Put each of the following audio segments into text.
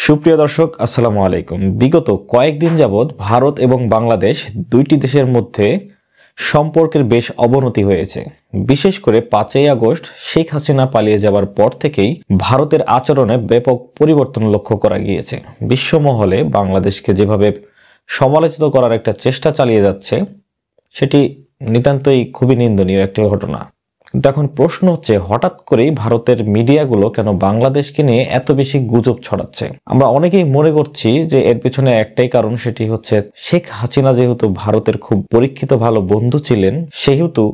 সুপ্রিয় দর্শক, আসসালামু আলাইকুম। বিগত কয়েকদিন যাবৎ ভারত এবং বাংলাদেশ দুইটি দেশের মধ্যে সম্পর্কের বেশ অবনতি হয়েছে। বিশেষ করে 5ই আগস্ট শেখ হাসিনা পালিয়ে যাওয়ার পর থেকেই ভারতের আচরণে ব্যাপক পরিবর্তন লক্ষ্য করা গিয়েছে। বিশ্বমহলে বাংলাদেশকে যেভাবে সমালোচিত করার একটা চেষ্টা চালিয়ে যাচ্ছে, সেটি নিতান্তই খুবই নিন্দনীয় একটি ঘটনা। কিন্তু এখন প্রশ্ন হচ্ছে, হঠাৎ করেই ভারতের মিডিয়াগুলো কেন বাংলাদেশকে নিয়ে এত বেশি গুজব ছড়াচ্ছে? আমরা অনেকেই মনে করছি যে এর পিছনে একটাই কারণ, সেটি হচ্ছে শেখ হাসিনা যেহেতু ভারতের খুব পরীক্ষিত ভালো বন্ধু ছিলেন, সেহেতু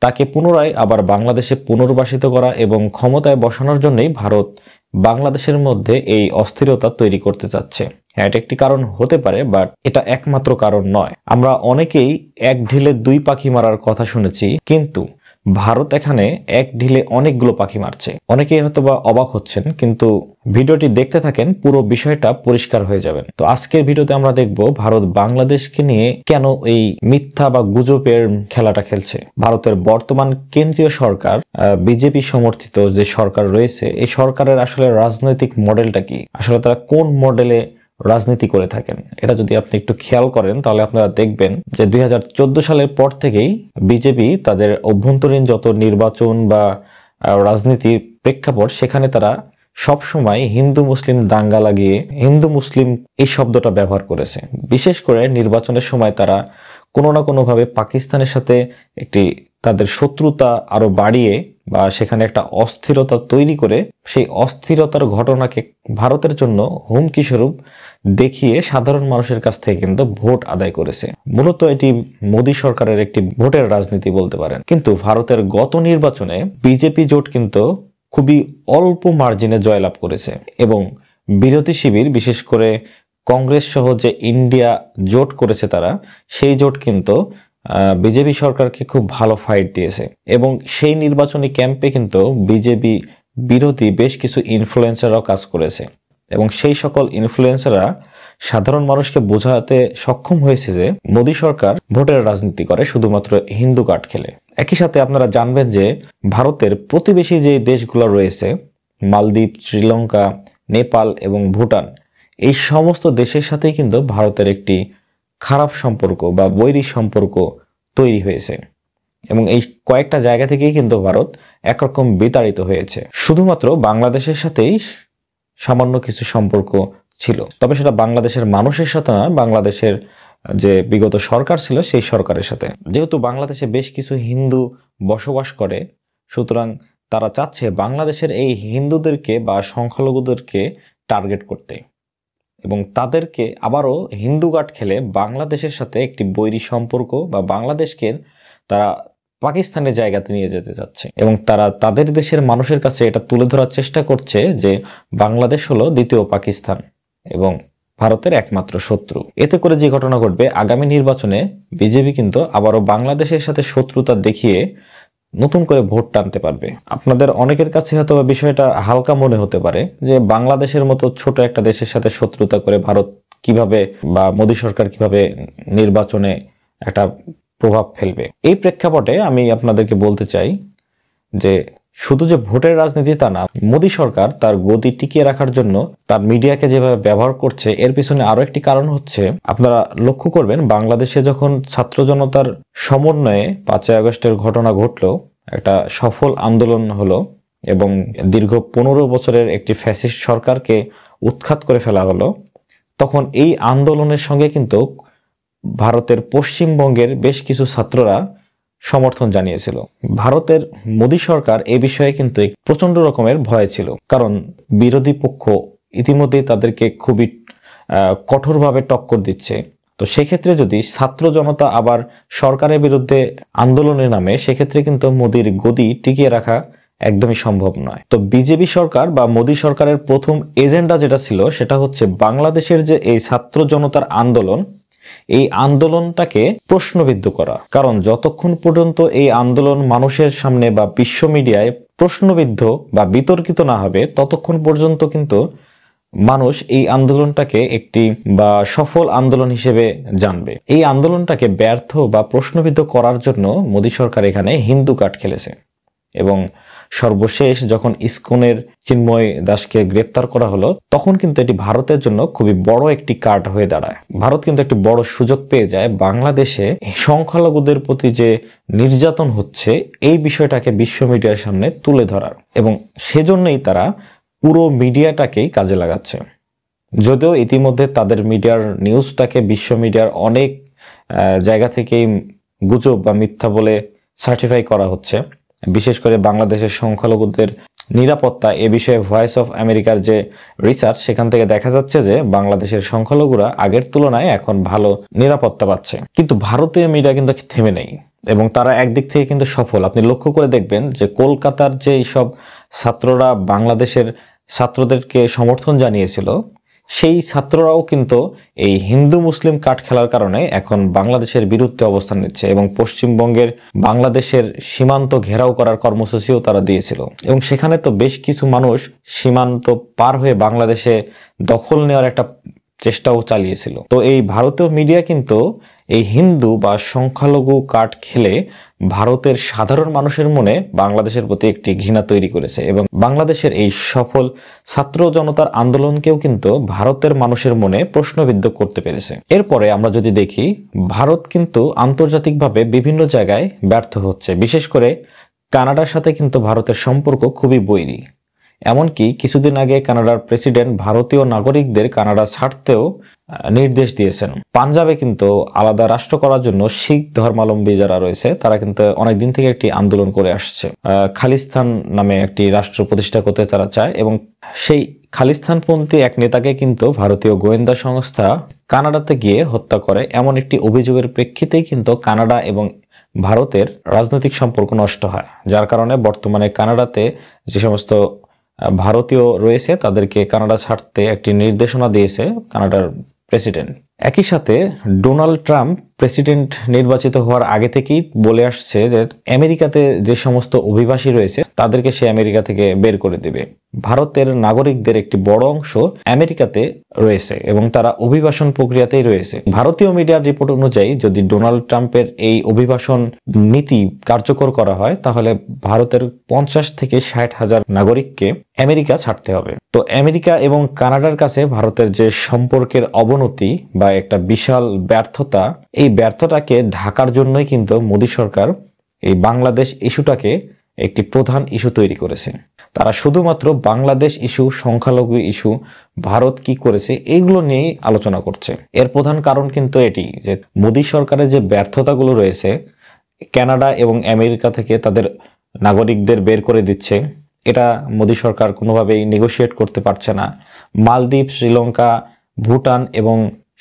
তাকে পুনরায় আবার বাংলাদেশে পুনর্বাসিত করা এবং ক্ষমতায় বসানোর জন্যই ভারত বাংলাদেশের মধ্যে এই অস্থিরতা তৈরি করতে চাচ্ছে। হ্যাঁ, এটা একটি কারণ হতে পারে, বাট এটা একমাত্র কারণ নয়। আমরা অনেকেই এক ঢিলে দুই পাখি মারার কথা শুনেছি, কিন্তু ভারত এখানে এক ঢিলে অনেকগুলো পাখি মারছে। অনেকেই হয়তো বা অবাক হচ্ছেন, কিন্তু ভিডিওটি দেখতে থাকেন, পুরো বিষয়টা পরিষ্কার হয়ে যাবেন। তো আজকের ভিডিওতে আমরা দেখব ভারত বাংলাদেশকে নিয়ে কেন এই মিথ্যা বা গুজবের খেলাটা খেলছে। ভারতের বর্তমান কেন্দ্রীয় সরকার, বিজেপি সমর্থিত যে সরকার রয়েছে, এই সরকারের আসলে রাজনৈতিক মডেলটা কি, আসলে তারা কোন মডেলে রাজনীতি করে থাকেন, এটা যদি আপনি একটু খেয়াল করেন তাহলে আপনারা দেখবেন যে 2014 সালের পর থেকেই বিজেপি তাদের অভ্যন্তরীণ যত নির্বাচন বা রাজনীতির প্রেক্ষাপট, সেখানে তারা সবসময় হিন্দু মুসলিম দাঙ্গা লাগিয়ে হিন্দু মুসলিম এই শব্দটা ব্যবহার করেছে। বিশেষ করে নির্বাচনের সময় তারা কোনো না কোনোভাবে পাকিস্তানের সাথে একটি তাদের শত্রুতা আরো বাড়িয়ে বা সেখানে একটা অস্থিরতা তৈরি করে সেই অস্থিরতার ঘটনাকে ভারতের জন্য হুমকি স্বরূপ দেখিয়ে সাধারণ মানুষের কাছ থেকে কিন্তু ভোট আদায় করেছে। মূলত এটি মোদী সরকারের একটি ভোটের রাজনীতি বলতে পারেন। কিন্তু ভারতের গত নির্বাচনে বিজেপি জোট কিন্তু খুবই অল্প মার্জিনে জয়লাভ করেছে এবং বিরোধী শিবির, বিশেষ করে কংগ্রেস সহ যে ইন্ডিয়া জোট করেছে তারা, সেই জোট কিন্তু বিজেপি সরকারকে খুব ভালো ফাইট দিয়েছে এবং সেই নির্বাচনী ক্যাম্পে কিন্তু বিজেপি বিরোধী বেশ কিছু ইনফ্লুয়েন্সাররাও কাজ করেছে এবং সেই সকল ইনফ্লুয়েন্সাররা সাধারণ মানুষকে বোঝাতে সক্ষম হয়েছে যে মোদী সরকার ভোটের রাজনীতি করে শুধুমাত্র হিন্দু কার্ড খেলে। একই সাথে আপনারা জানবেন যে ভারতের প্রতিবেশী যে দেশগুলো রয়েছে, মালদ্বীপ, শ্রীলঙ্কা, নেপাল এবং ভুটান, এই সমস্ত দেশের সাথেই কিন্তু ভারতের একটি খারাপ সম্পর্ক বা বৈরী সম্পর্ক তৈরি হয়েছে এবং এই কয়েকটা জায়গা থেকেই কিন্তু ভারত একরকম বিতাড়িত হয়েছে। শুধুমাত্র বাংলাদেশের সাথেই সামান্য কিছু সম্পর্ক ছিল, তবে সেটা বাংলাদেশের মানুষের সাথে না, বাংলাদেশের যে বিগত সরকার ছিল সেই সরকারের সাথে। যেহেতু বাংলাদেশে বেশ কিছু হিন্দু বসবাস করে, সুতরাং তারা চাচ্ছে বাংলাদেশের এই হিন্দুদেরকে বা সংখ্যালঘুদেরকে টার্গেট করতে এবং তাদেরকে আবারও হিন্দু কার্ড খেলে বাংলাদেশের সাথে একটি বৈরী সম্পর্ক বা বাংলাদেশকে তারা পাকিস্তানের জায়গাতে নিয়ে যেতে চাচ্ছে এবং তারা তাদের দেশের মানুষের কাছে এটা তুলে ধরার চেষ্টা করছে যে বাংলাদেশ হলো দ্বিতীয় পাকিস্তান এবং ভারতের একমাত্র শত্রু। এতে করে যে ঘটনা ঘটবে, আগামী নির্বাচনে বিজেপি কিন্তু আবারও বাংলাদেশের সাথে শত্রুতা দেখিয়ে নতুন করে ভোট টানতে পারবে। আপনাদের অনেকের কাছে হয়তো বিষয়টা হালকা মনে হতে পারে যে বাংলাদেশের মতো ছোট একটা দেশের সাথে শত্রুতা করে ভারত কিভাবে বা মোদী সরকার কিভাবে নির্বাচনে একটা প্রভাব ফেলবে। এই প্রেক্ষাপটে আমি আপনাদেরকে বলতে চাই যে শুধু যে ভোটের রাজনীতি তা না, মোদী সরকার তার গদি টিকিয়ে রাখার জন্য তার মিডিয়াকে যেভাবে ব্যবহার করছে, এর পিছনে আরো একটি কারণ হচ্ছে, আপনারা লক্ষ্য করবেন বাংলাদেশে যখন ছাত্র জনতার সমন্বয়ে 5ই আগস্টের ঘটনা ঘটলো, একটা সফল আন্দোলন হলো এবং দীর্ঘ 15 বছরের একটি ফ্যাসিস্ট সরকারকে উৎখাত করে ফেলা হলো, তখন এই আন্দোলনের সঙ্গে কিন্তু ভারতের পশ্চিমবঙ্গের বেশ কিছু ছাত্ররা সমর্থন জানিয়েছিল। ভারতের মোদী সরকার এ বিষয়ে কিন্তু প্রচন্ড রকমের ভয় ছিল, কারণ বিরোধী পক্ষ ইতিমধ্যেই তাদেরকে খুবই কঠোরভাবে টক্কর দিচ্ছে। তো সেক্ষেত্রে যদি ছাত্র জনতা আবার সরকারের বিরুদ্ধে আন্দোলনের নামে, সেক্ষেত্রে কিন্তু মোদীর গদি টিকিয়ে রাখা একদমই সম্ভব নয়। তো বিজেপি সরকার বা মোদী সরকারের প্রথম এজেন্ডা যেটা ছিল, সেটা হচ্ছে বাংলাদেশের যে এই ছাত্র জনতার আন্দোলন, এই আন্দোলনটাকে প্রশ্নবিদ্ধ করা। কারণ যতক্ষণ পর্যন্ত এই আন্দোলন মানুষের সামনে বা বিশ্ব মিডিয়ায় প্রশ্নবিদ্ধ বা বিতর্কিত না হবে, ততক্ষণ পর্যন্ত কিন্তু মানুষ এই আন্দোলনটাকে একটি বা সফল আন্দোলন হিসেবে জানবে। এই আন্দোলনটাকে ব্যর্থ বা প্রশ্নবিদ্ধ করার জন্য মোদী সরকার এখানে হিন্দু কার্ড খেলেছে এবং সর্বশেষ যখন ইসকনের চিন্ময় দাসকে গ্রেপ্তার করা হলো, তখন কিন্তু এটি ভারতের জন্য খুবই বড় একটি কার্ড হয়ে দাঁড়ায়। ভারত কিন্তু একটি বড় সুযোগ পেয়ে যায় বাংলাদেশে সংখ্যালঘুদের প্রতি যে নির্যাতন হচ্ছে এই বিষয়টাকে বিশ্ব মিডিয়ার সামনে তুলে ধরার, এবং সেজন্যই তারা পুরো মিডিয়াটাকেই কাজে লাগাচ্ছে। যদিও ইতিমধ্যে তাদের মিডিয়ার নিউজটাকে বিশ্ব মিডিয়ার অনেক জায়গা থেকেই গুজব বা মিথ্যা বলে সার্টিফাই করা হচ্ছে। বিশেষ করে বাংলাদেশের সংখ্যালঘুদের নিরাপত্তা এ বিষয়ে ভয়েস অফ আমেরিকার যে রিসার্চ, সেখান থেকে দেখা যাচ্ছে যে বাংলাদেশের সংখ্যালঘুরা আগের তুলনায় এখন ভালো নিরাপত্তা পাচ্ছে। কিন্তু ভারতীয় মিডিয়া কিন্তু থেমে নেই, এবং তারা একদিক থেকে কিন্তু সফল। আপনি লক্ষ্য করে দেখবেন যে কলকাতার যে সব ছাত্ররা বাংলাদেশের ছাত্রদেরকে সমর্থন জানিয়েছিল, সেই ছাত্ররাও কিন্তু এই হিন্দু মুসলিম কার্ড খেলার কারণে এখন বাংলাদেশের বিরুদ্ধে অবস্থান নিচ্ছে, এবং পশ্চিমবঙ্গের বাংলাদেশের সীমান্ত ঘেরাও করার কর্মসূচিও তারা দিয়েছিল, এবং সেখানে তো বেশ কিছু মানুষ সীমান্ত পার হয়ে বাংলাদেশে দখল নেওয়ার একটা চেষ্টাও চালিয়েছিল। তো এই ভারতীয় মিডিয়া কিন্তু এই হিন্দু বা সংখ্যালঘু কার্ড খেলে ভারতের সাধারণ মানুষের মনে বাংলাদেশের প্রতি একটি ঘৃণা তৈরি করেছে, এবং বাংলাদেশের এই সফল ছাত্র জনতার আন্দোলনকেও কিন্তু ভারতের মানুষের মনে প্রশ্নবিদ্ধ করতে পেরেছে। এরপরে আমরা যদি দেখি, ভারত কিন্তু আন্তর্জাতিকভাবে বিভিন্ন জায়গায় ব্যর্থ হচ্ছে। বিশেষ করে কানাডার সাথে কিন্তু ভারতের সম্পর্ক খুবই বৈরী। এমনকি কিছুদিন আগে কানাডার প্রেসিডেন্ট ভারতীয় নাগরিকদের কানাডা ছাড়তেও নির্দেশ দিয়েছেন। পাঞ্জাবে কিন্তু আলাদা রাষ্ট্র করার জন্য শিখ ধর্মাবলম্বী যারা রয়েছে তারা কিন্তু অনেকদিন থেকে একটি আন্দোলন করে আসছে। খালিস্তান নামে একটি রাষ্ট্র প্রতিষ্ঠা করতে তারা চায়, এবং সেই খালিস্তানপন্থী এক নেতাকে কিন্তু ভারতীয় গোয়েন্দা সংস্থা কানাডাতে গিয়ে হত্যা করে। এমন একটি অভিযোগের প্রেক্ষিতেই কিন্তু কানাডা এবং ভারতের রাজনৈতিক সম্পর্ক নষ্ট হয়, যার কারণে বর্তমানে কানাডাতে যে সমস্ত ভারতীয় রয়েছে তাদেরকে কানাডা ছাড়তে একটি নির্দেশনা দিয়েছে কানাডার প্রেসিডেন্ট। একই সাথে ডোনাল্ড ট্রাম্প প্রেসিডেন্ট নির্বাচিত হওয়ার আগে থেকেই বলে আসছে যে আমেরিকাতে যে সমস্ত অভিবাসী রয়েছে তাদেরকে সে আমেরিকা থেকে বের করে দেবে। ভারতের নাগরিকদের একটি বড় অংশ আমেরিকাতে রয়েছে এবং তারা অভিবাসন প্রক্রিয়াতেই রয়েছে। ভারতীয় মিডিয়ার রিপোর্ট অনুযায়ী যদি ডোনাল্ড ট্রাম্পের এই অভিবাসন নীতি কার্যকর করা হয়, তাহলে ভারতের 50 থেকে 60 হাজার নাগরিককে আমেরিকা ছাড়তে হবে। তো আমেরিকা এবং কানাডার কাছে ভারতের যে সম্পর্কের অবনতি বা একটা বিশাল ব্যর্থতা, এই ব্যর্থতাকে ঢাকার জন্যই কিন্তু মোদী সরকার এই বাংলাদেশ ইস্যুটাকে একটি প্রধান ইস্যু তৈরি করেছে। তারা শুধুমাত্র বাংলাদেশ ইস্যু, সংখ্যালঘু ইস্যু, ভারত কি করেছে এইগুলো নিয়েই আলোচনা করছে। এর প্রধান কারণ কিন্তু এটি যে মোদী সরকারের যে ব্যর্থতাগুলো রয়েছে, কানাডা এবং আমেরিকা থেকে তাদের নাগরিকদের বের করে দিচ্ছে, এটা মোদী সরকার কোনোভাবেই নেগোশিয়েট করতে পারছে না। মালদ্বীপ, শ্রীলঙ্কা, ভুটান এবং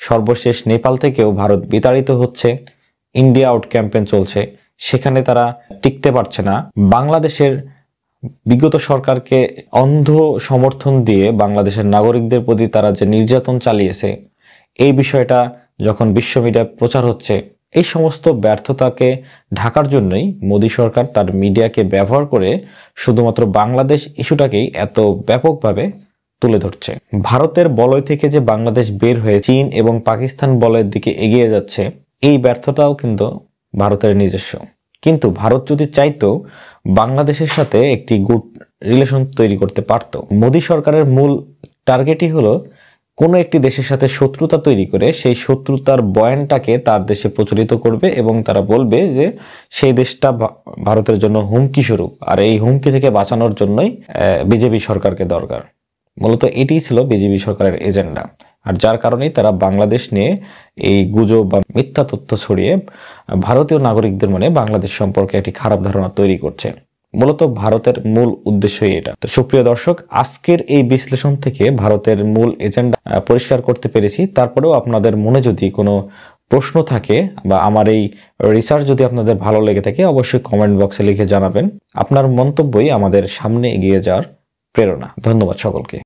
সর্বশেষ নেপাল থেকেও ভারত বিতাড়িত হচ্ছে। ইন্ডিয়া আউট ক্যাম্পেইন চলছে, সেখানে তারা টিকতে পারছে না। বাংলাদেশের বিগত সরকারকে অন্ধ সমর্থন দিয়ে বাংলাদেশের নাগরিকদের প্রতি তারা যে নির্যাতন চালিয়েছে, এই বিষয়টা যখন বিশ্ব মিডিয়ায় প্রচার হচ্ছে, এই সমস্ত ব্যর্থতাকে ঢাকার জন্যই মোদী সরকার তার মিডিয়াকে ব্যবহার করে শুধুমাত্র বাংলাদেশ ইস্যুটাকেই এত ব্যাপকভাবে তুলে ধরছে। ভারতের বলয় থেকে যে বাংলাদেশ বের হয়ে চীন এবং পাকিস্তান বলয়ের দিকে এগিয়ে যাচ্ছে, এই ব্যর্থতাও কিন্তু ভারতের নিজস্ব। কিন্তু ভারত যদি চাইতো বাংলাদেশের সাথে একটি গুড রিলেশন তৈরি করতে পারত। মোদী সরকারের মূল টার্গেটই হলো কোনো একটি দেশের সাথে শত্রুতা তৈরি করে সেই শত্রুতার বয়ানটাকে তার দেশে প্রচলিত করবে এবং তারা বলবে যে সেই দেশটা ভারতের জন্য হুমকি স্বরূপ, আর এই হুমকি থেকে বাঁচানোর জন্যই বিজেপি সরকারকে দরকার। মূলত এটিই ছিল বিজেপি সরকারের এজেন্ডা, আর যার কারণেই তারা বাংলাদেশ নিয়ে এই গুজব বা মিথ্যা তথ্য ছড়িয়ে ভারতীয় নাগরিকদের মনে বাংলাদেশ সম্পর্কে একটি খারাপ ধারণা তৈরি করছে। মূলত ভারতের মূল উদ্দেশ্যই এটা। তো সুপ্রিয় দর্শক, আজকের এই বিশ্লেষণ থেকে ভারতের মূল এজেন্ডা পরিষ্কার করতে পেরেছি। তারপরেও আপনাদের মনে যদি কোনো প্রশ্ন থাকে বা আমার এই রিসার্চ যদি আপনাদের ভালো লেগে থাকে, অবশ্যই কমেন্ট বক্সে লিখে জানাবেন। আপনার মন্তব্যই আমাদের সামনে এগিয়ে যাওয়ার প্রেরণা। ধন্যবাদ সকলকে।